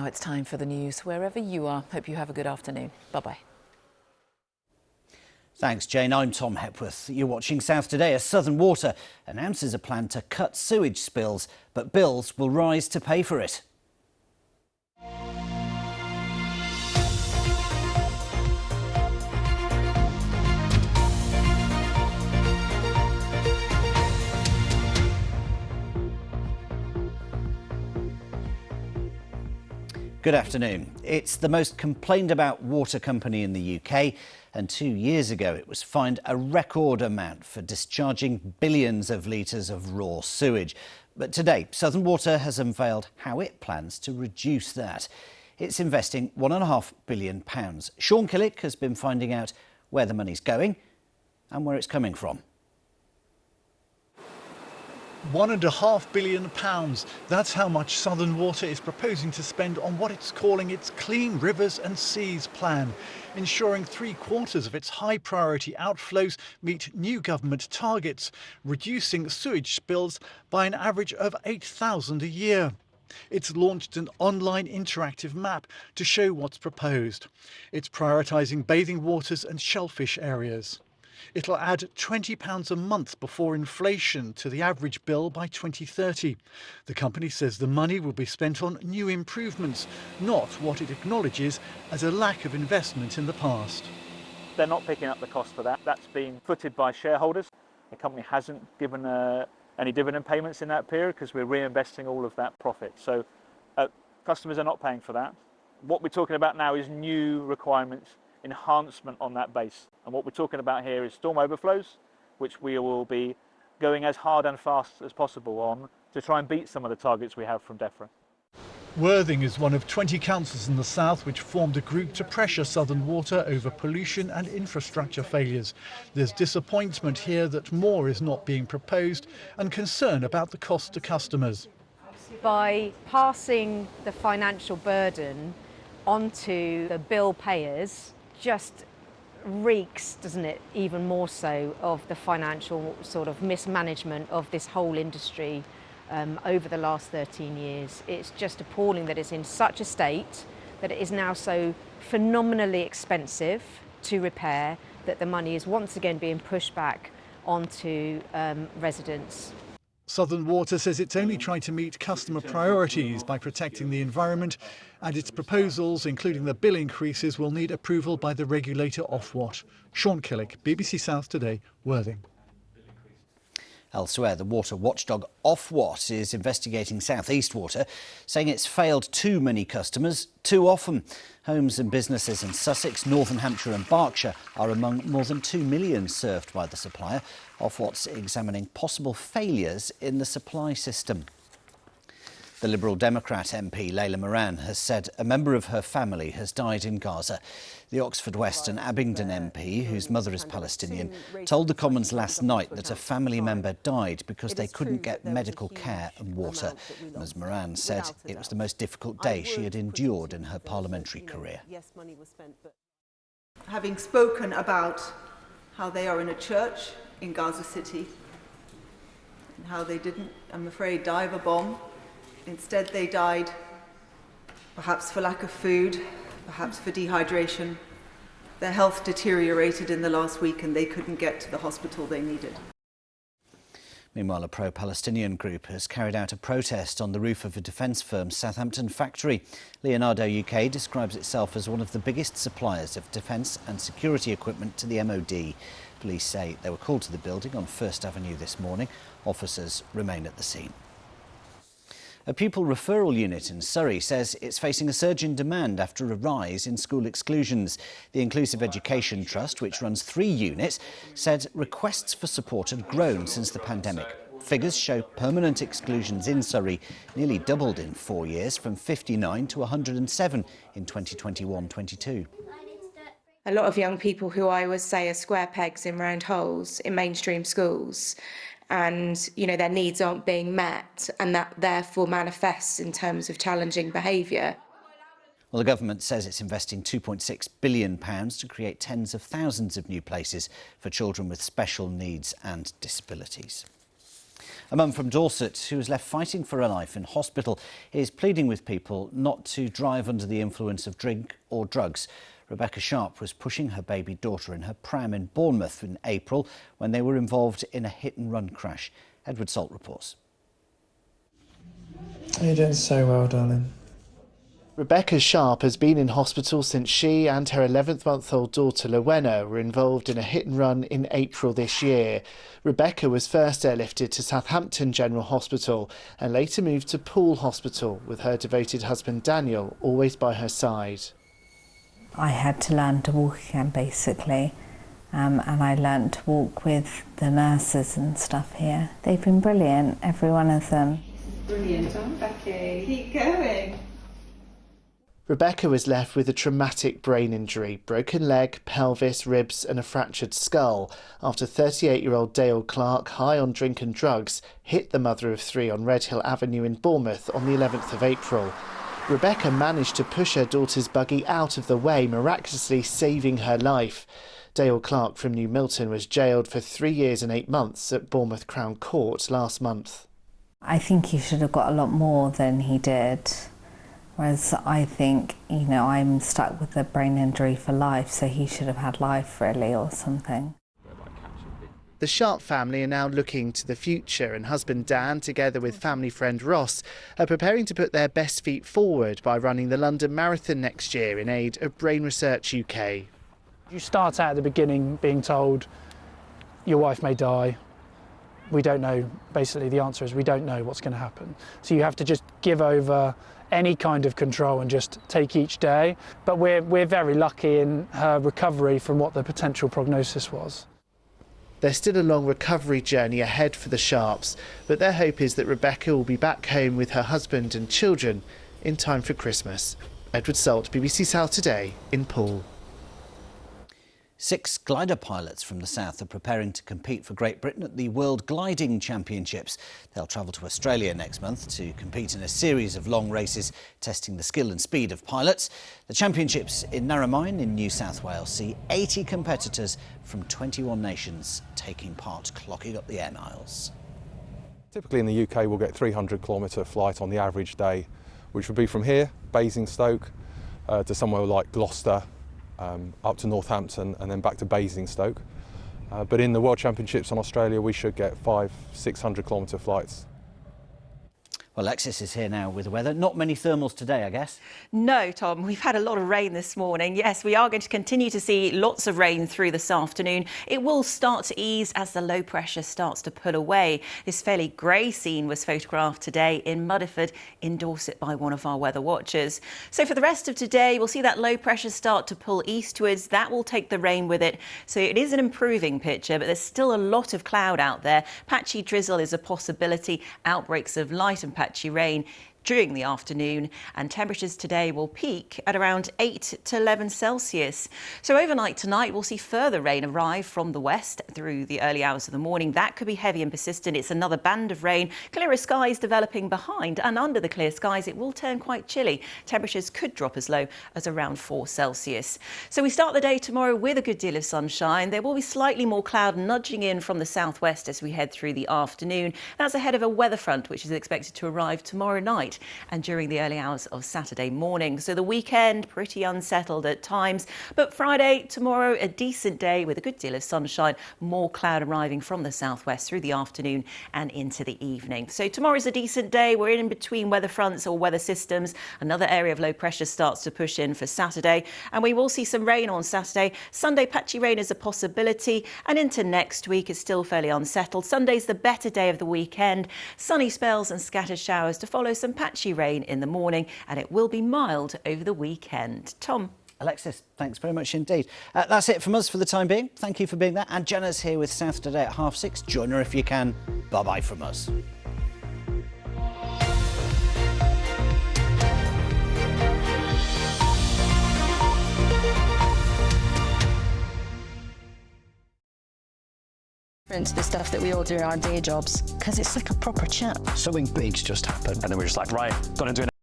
now it's time for the news. Wherever you are, hope you have a good afternoon. Bye-bye. Thanks, Jane. I'm Tom Hepworth. You're watching South Today as Southern Water announces a plan to cut sewage spills, but bills will rise to pay for it. Good afternoon. It's the most complained about water company in the UK, and 2 years ago it was fined a record amount for discharging billions of litres of raw sewage. But today, Southern Water has unveiled how it plans to reduce that. It's investing £1.5 billion. Sean Killick has been finding out where the money's going and where it's coming from. £1.5 billion. That's how much Southern Water is proposing to spend on what it's calling its Clean Rivers and Seas plan, ensuring 3/4 of its high priority outflows meet new government targets, reducing sewage spills by an average of 8,000 a year. It's launched an online interactive map to show what's proposed. It's prioritising bathing waters and shellfish areas. It'll add £20 a month before inflation to the average bill by 2030. The company says the money will be spent on new improvements, not what it acknowledges as a lack of investment in the past. They're not picking up the cost for that. That's been footed by shareholders. The company hasn't given any dividend payments in that period because we're reinvesting all of that profit. So customers are not paying for that. What we're talking about now is new requirements, enhancement on that base. And what we're talking about here is storm overflows, which we will be going as hard and fast as possible on to try and beat some of the targets we have from DEFRA. Worthing is one of 20 councils in the south which formed a group to pressure Southern Water over pollution and infrastructure failures. There's disappointment here that more is not being proposed and concern about the cost to customers. By passing the financial burden onto the bill payers, just reeks, doesn't it, even more so of the financial sort of mismanagement of this whole industry over the last 13 years. It's just appalling that it's in such a state, that it is now so phenomenally expensive to repair, that the money is once again being pushed back onto residents. Southern Water says it's only trying to meet customer priorities by protecting the environment, and its proposals, including the bill increases, will need approval by the regulator Ofwat. Sean Killick, BBC South Today, Worthing. Elsewhere, the water watchdog Ofwat is investigating South East Water, saying it's failed too many customers too often. Homes and businesses in Sussex, Northern Hampshire and Berkshire are among more than 2 million served by the supplier. Ofwat's examining possible failures in the supply system. The Liberal Democrat MP Layla Moran has said a member of her family has died in Gaza. The Oxford West and Abingdon MP, whose mother is Palestinian, told the Commons last night that a family member died because they couldn't get medical care and water. Ms Moran said it was the most difficult day she had endured in her parliamentary career. Having spoken about how they are in a church in Gaza City and how they didn't, I'm afraid, die of a bomb. Instead, they died perhaps for lack of food, perhaps for dehydration. Their health deteriorated in the last week and they couldn't get to the hospital they needed. Meanwhile, a pro-Palestinian group has carried out a protest on the roof of a defence firm's Southampton factory. Leonardo UK describes itself as one of the biggest suppliers of defence and security equipment to the MOD. Police say they were called to the building on First Avenue this morning. Officers remain at the scene. A pupil referral unit in Surrey says it's facing a surge in demand after a rise in school exclusions. The Inclusive Education Trust, which runs 3 units, said requests for support had grown since the pandemic. Figures show permanent exclusions in Surrey nearly doubled in 4 years, from 59 to 107 in 2021-22. A lot of young people who I always say are square pegs in round holes in mainstream schools. And, you know, their needs aren't being met, and that therefore manifests in terms of challenging behaviour. Well, the government says it's investing £2.6 billion to create tens of thousands of new places for children with special needs and disabilities. A mum from Dorset who was left fighting for her life in hospital is pleading with people not to drive under the influence of drink or drugs. Rebecca Sharp was pushing her baby daughter in her pram in Bournemouth in April when they were involved in a hit-and-run crash. Edward Salt reports. You're doing so well, darling. Rebecca Sharp has been in hospital since she and her 11-month-old daughter Lowena were involved in a hit-and-run in April this year. Rebecca was first airlifted to Southampton General Hospital and later moved to Poole Hospital with her devoted husband Daniel always by her side. I had to learn to walk again, basically, and I learned to walk with the nurses and stuff here. They've been brilliant, every one of them. Brilliant, aren't Becky? Keep going. Rebecca was left with a traumatic brain injury, broken leg, pelvis, ribs and a fractured skull after 38-year-old Dale Clark, high on drink and drugs, hit the mother of three on Redhill Avenue in Bournemouth on the 11th of April. Rebecca managed to push her daughter's buggy out of the way, miraculously saving her life. Dale Clark from New Milton was jailed for 3 years and 8 months at Bournemouth Crown Court last month. I think he should have got a lot more than he did. Whereas I think, I'm stuck with a brain injury for life, so he should have had life, really, or something. The Sharp family are now looking to the future, and husband Dan, together with family friend Ross, are preparing to put their best feet forward by running the London Marathon next year in aid of Brain Research UK. You start out at the beginning being told your wife may die. We don't know, basically the answer is we don't know what's going to happen. So you have to just give over any kind of control and just take each day. But we're very lucky in her recovery from what the potential prognosis was. There's still a long recovery journey ahead for the Sharps, but their hope is that Rebecca will be back home with her husband and children in time for Christmas. Edward Salt, BBC South Today in Poole. 6 glider pilots from the south are preparing to compete for Great Britain at the World Gliding Championships. They'll travel to Australia next month to compete in a series of long races testing the skill and speed of pilots. The championships in Narromine in New South Wales see 80 competitors from 21 nations taking part, clocking up the air miles. Typically in the UK we'll get 300-kilometre flight on the average day, which would be from here, Basingstoke, to somewhere like Gloucester, up to Northampton and then back to Basingstoke. But in the World Championships on Australia we should get 500-600-kilometre flights. Well, Alexis is here now with the weather. Not many thermals today, I guess. No, Tom, we've had a lot of rain this morning. Yes, we are going to continue to see lots of rain through this afternoon. It will start to ease as the low pressure starts to pull away. This fairly grey scene was photographed today in Mudderford in Dorset by one of our weather watchers. So for the rest of today, we'll see that low pressure start to pull eastwards. That will take the rain with it. So it is an improving picture, but there's still a lot of cloud out there. Patchy drizzle is a possibility. Outbreaks of light and patchy rain during the afternoon, and temperatures today will peak at around 8 to 11 Celsius. So overnight tonight we'll see further rain arrive from the west through the early hours of the morning. That could be heavy and persistent. It's another band of rain. Clearer skies developing behind, and under the clear skies it will turn quite chilly. Temperatures could drop as low as around 4 Celsius. So we start the day tomorrow with a good deal of sunshine. There will be slightly more cloud nudging in from the southwest as we head through the afternoon. That's ahead of a weather front which is expected to arrive tomorrow night and during the early hours of Saturday morning. So the weekend pretty unsettled at times, but Friday, tomorrow, a decent day with a good deal of sunshine, more cloud arriving from the southwest through the afternoon and into the evening. So tomorrow's a decent day. We're in between weather fronts or weather systems. Another area of low pressure starts to push in for Saturday, and we will see some rain on Saturday. Sunday, patchy rain is a possibility, and into next week it's still fairly unsettled. Sunday's the better day of the weekend. Sunny spells and scattered showers to follow some patchy rain in the morning, and it will be mild over the weekend. Tom. Alexis, thanks very much indeed. That's it from us for the time being. Thank you for being there. And Jenna's here with South Today at 6:30. Join her if you can. Bye-bye from us. The stuff that we all do in our day jobs, because it's like a proper chat. Something big's just happened, and then we're just like, right, gonna do it.